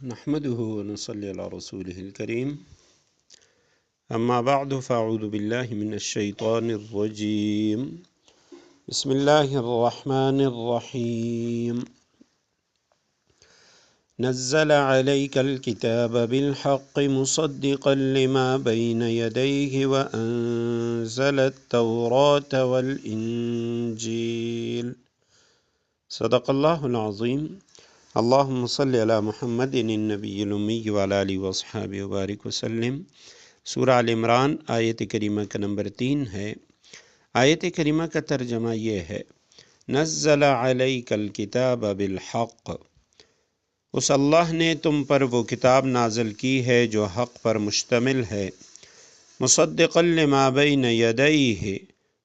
نحمده ونصلي على رسوله الكريم اما بعد فاعوذ بالله من الشيطان الرجيم بسم الله الرحمن الرحيم نزل عليك الكتاب بالحق مصدقا لما بين يديه وأنزل التوراة والإنجيل صدق الله العظيم اللهم صل علی محمد النبی الامی وعلی آلہ وصحبہ وبارک وسلم۔ سورہ آل عمران آیت کریمہ کا نمبر 3 ہے۔ آیت کریمہ کا ترجمہ یہ ہے: نزل علیک الکتاب بالحق، اس اللہ نے تم پر وہ کتاب نازل کی ہے جو حق پر مشتمل ہے، مصدقا لما بین یدیہ،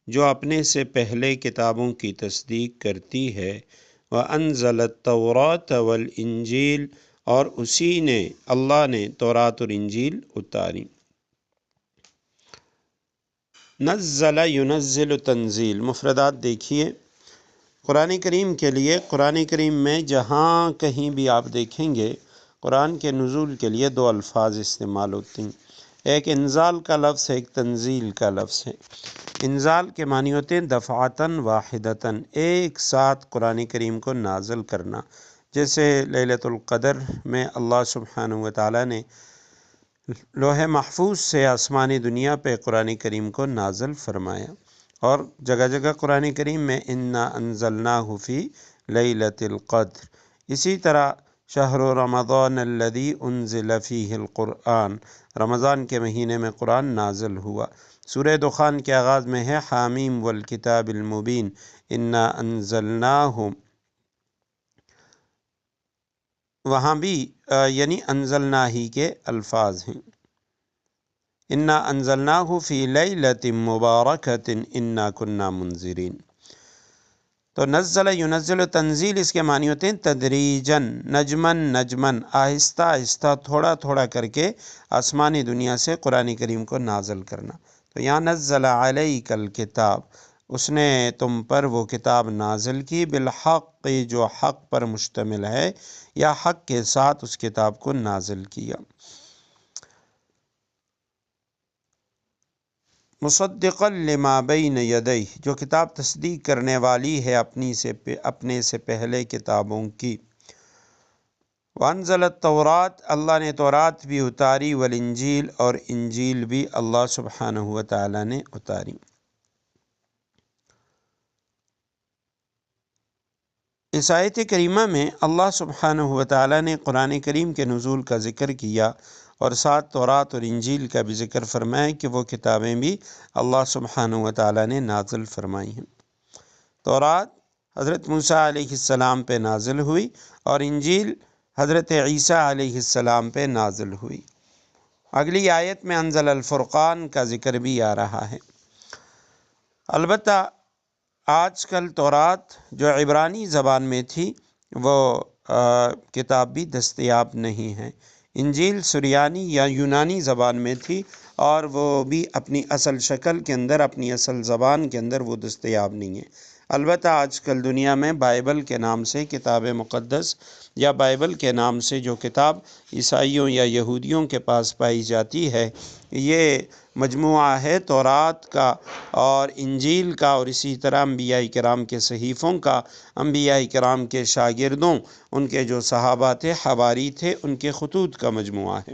جو اپنے سے پہلے کتابوں کی تصدیق کرتی ہے، وَأَنزَلَ التَّوْرَاةَ وَالْإِنجِيلَ، اور اسی نے اللہ نے تورات اور انجیل اتاری۔ نزل ینزل تنزیل، مفردات دیکھیے قرآن کریم کے لیے۔ قرآن کریم میں جہاں کہیں بھی آپ دیکھیں گے قرآن کے نزول کے لیے 2 الفاظ استعمال ہوتے ہیں، ایک انزال کا لفظ ہے، ایک تنزیل کا لفظ ہے۔ انزال کے معنی ہوتے ہیں دفعتاً واحدتاً، ایک ساتھ قرآن کریم کو نازل کرنا، جیسے لیلۃ القدر میں اللہ سبحانہ وتعالی نے لوح محفوظ سے آسمانی دنیا پہ قرآن کریم کو نازل فرمایا، اور جگہ جگہ قرآن کریم میں انا انزلناہ فی لیلۃ القدر۔ اسی طرح شہر رمضان الذی انزل فیہ القرآن، رمضان کے مہینے میں قرآن نازل ہوا۔ سورہ دخان کے آغاز میں ہے حامیم والکتاب المبین، انا انزلناہ، وہاں بھی یعنی انزلنا ہی کے الفاظ ہیں۔ انا انزلناہ فی لیلۃ مبارکۃ انا کنا منذرین۔ تو نزل ینزل تنزیل، اس کے معنی ہوتے ہیں تدریجاً، نجماً نجماً، آہستہ آہستہ، تھوڑا تھوڑا کر کے آسمانی دنیا سے قرآن کریم کو نازل کرنا۔ تو یہاں نزل علیک الکتاب، اس نے تم پر وہ کتاب نازل کی، بالحق، جو حق پر مشتمل ہے، یا حق کے ساتھ اس کتاب کو نازل کیا۔ مصدقا لما بین یدیہ، جو کتاب تصدیق کرنے والی ہے اپنے سے پہلے کتابوں کی۔ وانزل التوراۃ، اللہ نے تورات بھی اتاری، والانجیل، اور انجیل بھی اللہ سبحانہ وتعالی نے اتاری۔ اس آیت کریمہ میں اللہ سبحانہ وتعالی نے قرآن کریم کے نزول کا ذکر کیا، اور ساتھ تورات اور انجیل کا بھی ذکر فرمایا کہ وہ کتابیں بھی اللہ سبحانہ وتعالی نے نازل فرمائی ہیں۔ تورات حضرت موسیٰ علیہ السلام پہ نازل ہوئی، اور انجیل حضرت عیسیٰ علیہ السلام پہ نازل ہوئی۔ اگلی آیت میں انزل الفرقان کا ذکر بھی آ رہا ہے۔ البتہ آج کل تورات جو عبرانی زبان میں تھی وہ کتاب بھی دستیاب نہیں ہے۔ انجیل سریانی یا یونانی زبان میں تھی، اور وہ بھی اپنی اصل شکل کے اندر، اپنی اصل زبان کے اندر وہ دستیاب نہیں ہے۔ البتہ آج کل دنیا میں بائبل کے نام سے کتاب مقدس، یا بائبل کے نام سے جو کتاب عیسائیوں یا یہودیوں کے پاس پائی جاتی ہے، یہ مجموعہ ہے تورات کا اور انجیل کا، اور اسی طرح انبیاء کرام کے صحیفوں کا، انبیاء کرام کے شاگردوں، ان کے جو صحابہ تھے، حواری تھے، ان کے خطوط کا مجموعہ ہے۔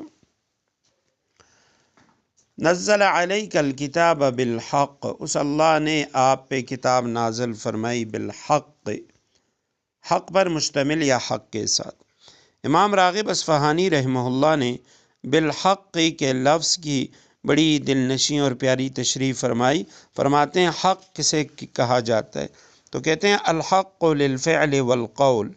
نزل علیک الکتاب بالحق، اس اللہ نے آپ پہ کتاب نازل فرمائی، بالحق، حق پر مشتمل یا حق کے ساتھ۔ امام راغب اصفہانی رحمہ اللہ نے بالحق کے لفظ کی بڑی دلنشیں اور پیاری تشریح فرمائی۔ فرماتے ہیں حق کسے کہا جاتا ہے؟ تو کہتے ہیں الحق للفعل والقول،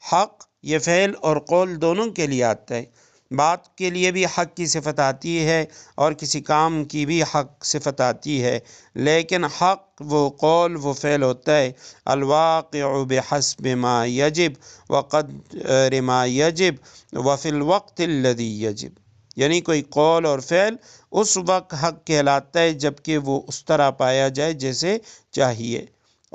حق یہ فعل اور قول دونوں کے لیے آتا ہے۔ بات کے لیے بھی حق کی صفت آتی ہے، اور کسی کام کی بھی حق صفت آتی ہے، لیکن حق وہ قول، وہ فعل ہوتا ہے الواقع بحسب ما یجب وقدر ما یجب وفی الوقت الذی یجب، یعنی کوئی قول اور فعل اس وقت حق کہلاتا ہے جبکہ وہ اس طرح پایا جائے جیسے چاہیے،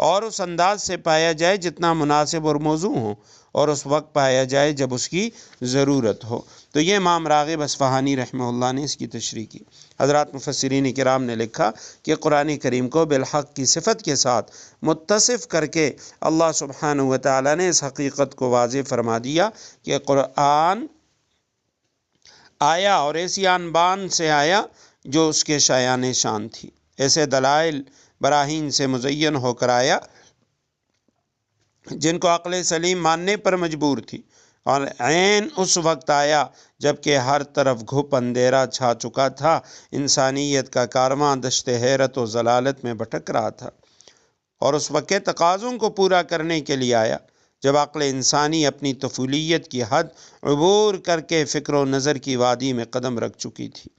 اور اس انداز سے پایا جائے جتنا مناسب اور موزوں ہو، اور اس وقت پایا جائے جب اس کی ضرورت ہو۔ تو یہ امام راغب اصفہانی رحمہ اللہ نے اس کی تشریح کی۔ حضرات مفسرین کرام نے لکھا کہ قرآن کریم کو بالحق کی صفت کے ساتھ متصف کر کے اللہ سبحانہ و تعالی نے اس حقیقت کو واضح فرما دیا کہ قرآن آیا اور ایسی آن بان سے آیا جو اس کے شایان شان تھی، ایسے دلائل براہین سے مزین ہو کر آیا جن کو عقل سلیم ماننے پر مجبور تھی، اور عین اس وقت آیا جب کہ ہر طرف گھپ اندھیرا چھا چکا تھا، انسانیت کا کارواں دشت حیرت و ضلالت میں بھٹک رہا تھا، اور اس وقت کے تقاضوں کو پورا کرنے کے لیے آیا جب عقل انسانی اپنی طفولیت کی حد عبور کر کے فکر و نظر کی وادی میں قدم رکھ چکی تھی۔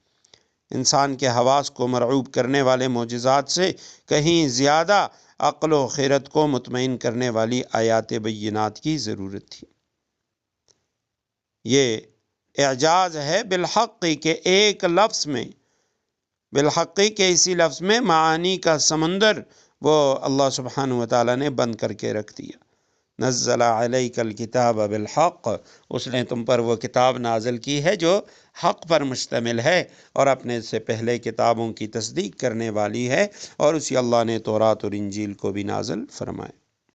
انسان کے حواس کو مرعوب کرنے والے معجزات سے کہیں زیادہ عقل و خیرت کو مطمئن کرنے والی آیات بینات کی ضرورت تھی۔ یہ اعجاز ہے بالحق کے ایک لفظ میں، بالحق کے اسی لفظ میں معانی کا سمندر وہ اللہ سبحانہ و تعالیٰ نے بند کر کے رکھ دیا۔ نزل علیک الکتاب بالحق، اس نے تم پر وہ کتاب نازل کی ہے جو حق پر مشتمل ہے اور اپنے سے پہلے کتابوں کی تصدیق کرنے والی ہے، اور اسی اللہ نے تورات اور انجیل کو بھی نازل فرمائے۔